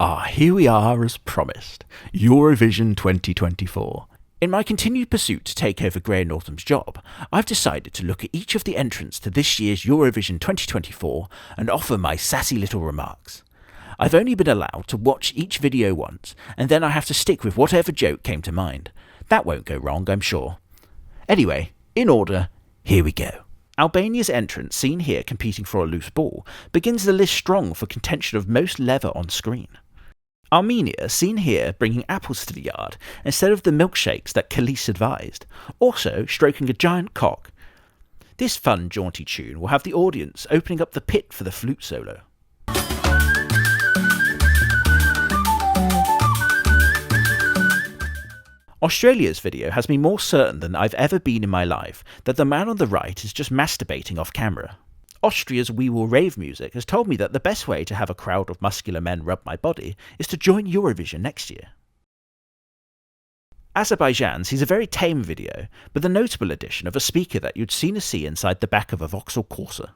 Here we are as promised, Eurovision 2024. In my continued pursuit to take over Graham Norton's job, I've decided to look at each of the entrants to this year's Eurovision 2024 and offer my sassy little remarks. I've only been allowed to watch each video once, and then I have to stick with whatever joke came to mind. That won't go wrong, I'm sure. Anyway, in order, here we go. Albania's entrant, seen here competing for a loose ball, begins the list strong for contention of most leather on screen. Armenia, seen here bringing apples to the yard instead of the milkshakes that Khalees advised, also stroking a giant cock. This fun, jaunty tune will have the audience opening up the pit for the flute solo. Australia's video has me more certain than I've ever been in my life that the man on the right is just masturbating off camera. Austria's We Will Rave music has told me that the best way to have a crowd of muscular men rub my body is to join Eurovision next year. Azerbaijan sees a very tame video, but the notable addition of a speaker that you'd sooner see inside the back of a Vauxhall Corsa.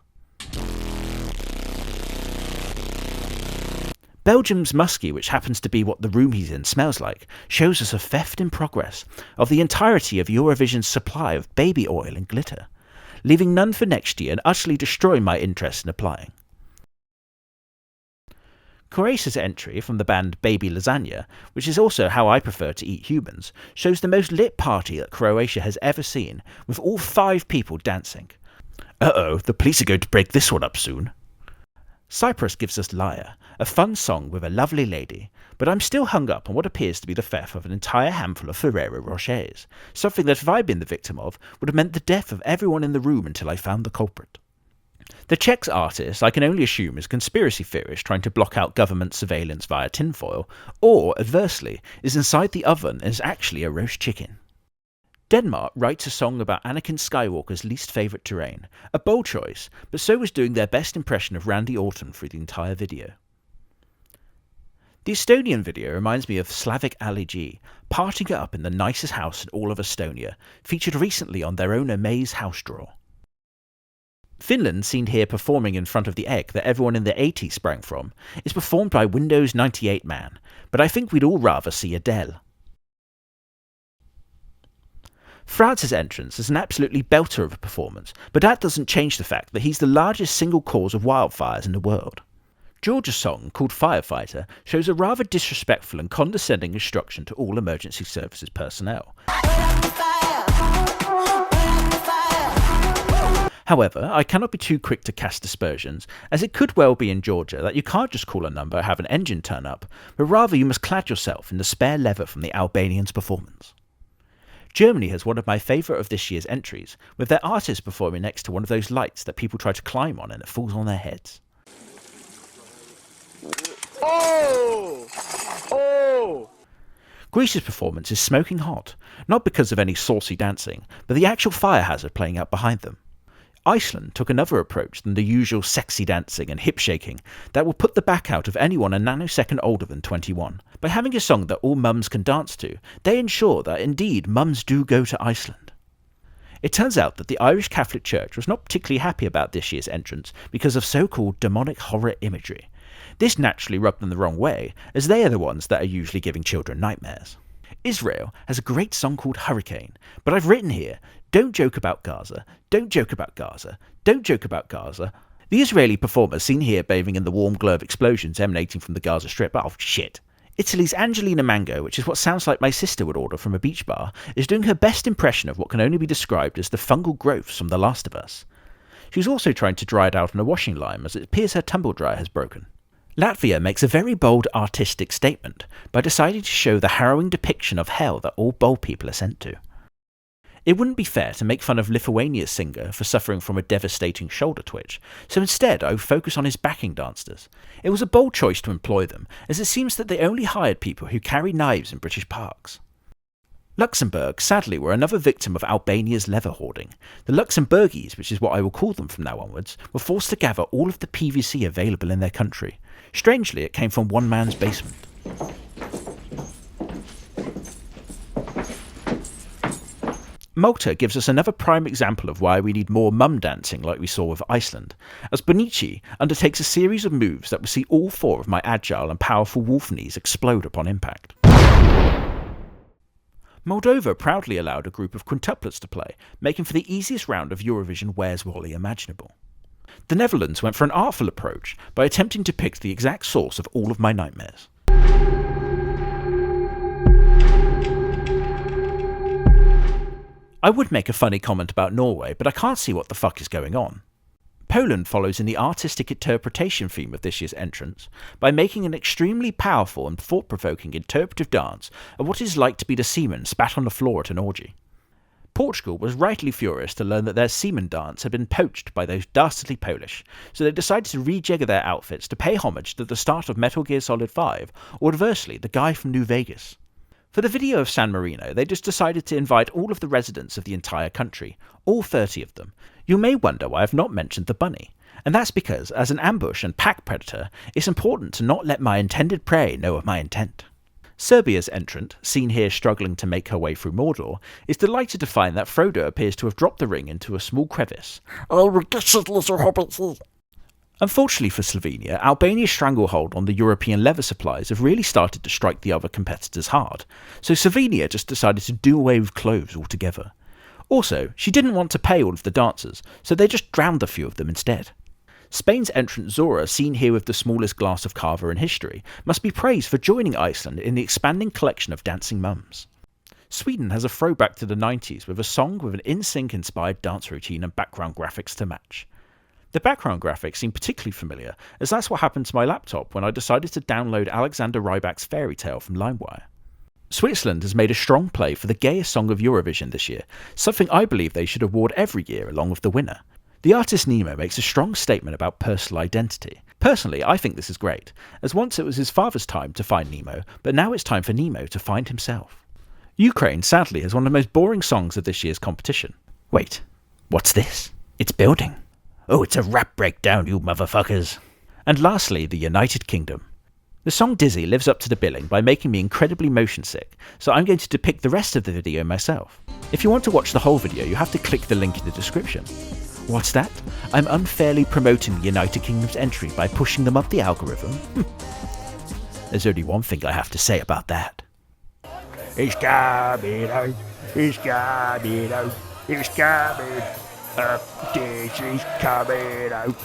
Belgium's Muskie, which happens to be what the room he's in smells like, shows us a theft in progress of the entirety of Eurovision's supply of baby oil and glitter, leaving none for next year and utterly destroying my interest in applying. Croatia's entry from the band Baby Lasagna, which is also how I prefer to eat humans, shows the most lit party that Croatia has ever seen, with all 5 people dancing. Uh-oh, the police are going to break this one up soon. Cyprus gives us Lyre, a fun song with a lovely lady, but I'm still hung up on what appears to be the theft of an entire handful of Ferrero Rochers, something that if I'd been the victim of would have meant the death of everyone in the room until I found the culprit. The Czech's artist I can only assume is a conspiracy theorist trying to block out government surveillance via tinfoil, or, adversely, is inside the oven and is actually a roast chicken. Denmark writes a song about Anakin Skywalker's least favourite terrain, a bold choice, but so was doing their best impression of Randy Orton through the entire video. The Estonian video reminds me of Slavic Ali G, partying it up in the nicest house in all of Estonia, featured recently on their own Amaze house draw. Finland, seen here performing in front of the egg that everyone in the 80s sprang from, is performed by Windows 98 Man, but I think we'd all rather see Adele. France's entrance is an absolutely belter of a performance, but that doesn't change the fact that he's the largest single cause of wildfires in the world. Georgia's song, called Firefighter, shows a rather disrespectful and condescending instruction to all emergency services personnel. However, I cannot be too quick to cast aspersions, as it could well be in Georgia that you can't just call a number have an engine turn up, but rather you must clad yourself in the spare leather from the Albanians' performance. Germany has one of my favourite of this year's entries, with their artist performing next to one of those lights that people try to climb on and it falls on their heads. Greece's performance is smoking hot, not because of any saucy dancing, but the actual fire hazard playing out behind them. Iceland took another approach than the usual sexy dancing and hip shaking that will put the back out of anyone a nanosecond older than 21. By having a song that all mums can dance to, they ensure that indeed mums do go to Iceland. It turns out that the Irish Catholic Church was not particularly happy about this year's entrance because of so-called demonic horror imagery. This naturally rubbed them the wrong way, as they are the ones that are usually giving children nightmares. Israel has a great song called Hurricane, but I've written here, don't joke about Gaza, don't joke about Gaza, don't joke about Gaza. The Israeli performer seen here bathing in the warm glow of explosions emanating from the Gaza Strip, oh shit. Italy's Angelina Mango, which is what sounds like my sister would order from a beach bar, is doing her best impression of what can only be described as the fungal growths from The Last of Us. She's also trying to dry it out on a washing line as it appears her tumble dryer has broken. Latvia makes a very bold artistic statement by deciding to show the harrowing depiction of hell that all bold people are sent to. It wouldn't be fair to make fun of Lithuania's singer for suffering from a devastating shoulder twitch, so instead I would focus on his backing dancers. It was a bold choice to employ them, as it seems that they only hired people who carry knives in British parks. Luxembourg, sadly, were another victim of Albania's leather hoarding. The Luxembourgies, which is what I will call them from now onwards, were forced to gather all of the PVC available in their country. Strangely, it came from one man's basement. Malta gives us another prime example of why we need more mum dancing like we saw with Iceland, as Bonici undertakes a series of moves that will see all 4 of my agile and powerful wolf knees explode upon impact. Moldova proudly allowed a group of quintuplets to play, making for the easiest round of Eurovision Where's Wally imaginable. The Netherlands went for an artful approach by attempting to pick the exact source of all of my nightmares. I would make a funny comment about Norway, but I can't see what the fuck is going on. Poland follows in the artistic interpretation theme of this year's entrants by making an extremely powerful and thought-provoking interpretive dance of what it is like to be the seaman spat on the floor at an orgy. Portugal was rightly furious to learn that their seaman dance had been poached by those dastardly Polish, so they decided to rejigger their outfits to pay homage to the start of Metal Gear Solid 5, or adversely, the guy from New Vegas. For the video of San Marino, they just decided to invite all of the residents of the entire country, all 30 of them. You may wonder why I've not mentioned the bunny, and that's because, as an ambush and pack predator, it's important to not let my intended prey know of my intent. Serbia's entrant, seen here struggling to make her way through Mordor, is delighted to find that Frodo appears to have dropped the ring into a small crevice. Oh, ridiculous little hobbits. Unfortunately for Slovenia, Albania's stranglehold on the European leather supplies have really started to strike the other competitors hard, so Slovenia just decided to do away with clothes altogether. Also, she didn't want to pay all of the dancers, so they just drowned a few of them instead. Spain's entrant Zora, seen here with the smallest glass of cava in history, must be praised for joining Iceland in the expanding collection of dancing mums. Sweden has a throwback to the 90s with a song with an in-sync inspired dance routine and background graphics to match. The background graphics seem particularly familiar, as that's what happened to my laptop when I decided to download Alexander Rybak's Fairy Tale from LimeWire. Switzerland has made a strong play for the gayest song of Eurovision this year, something I believe they should award every year along with the winner. The artist Nemo makes a strong statement about personal identity. Personally, I think this is great, as once it was his father's time to find Nemo, but now it's time for Nemo to find himself. Ukraine, sadly, has one of the most boring songs of this year's competition. Wait, what's this? It's building. Oh, it's a rap breakdown, you motherfuckers. And lastly, the United Kingdom. The song Dizzy lives up to the billing by making me incredibly motion sick, so I'm going to depict the rest of the video myself. If you want to watch the whole video, you have to click the link in the description. What's that? I'm unfairly promoting the United Kingdom's entry by pushing them up the algorithm? There's only one thing I have to say about that. It's coming out, it's coming out, it's coming up, Dizzy's coming out.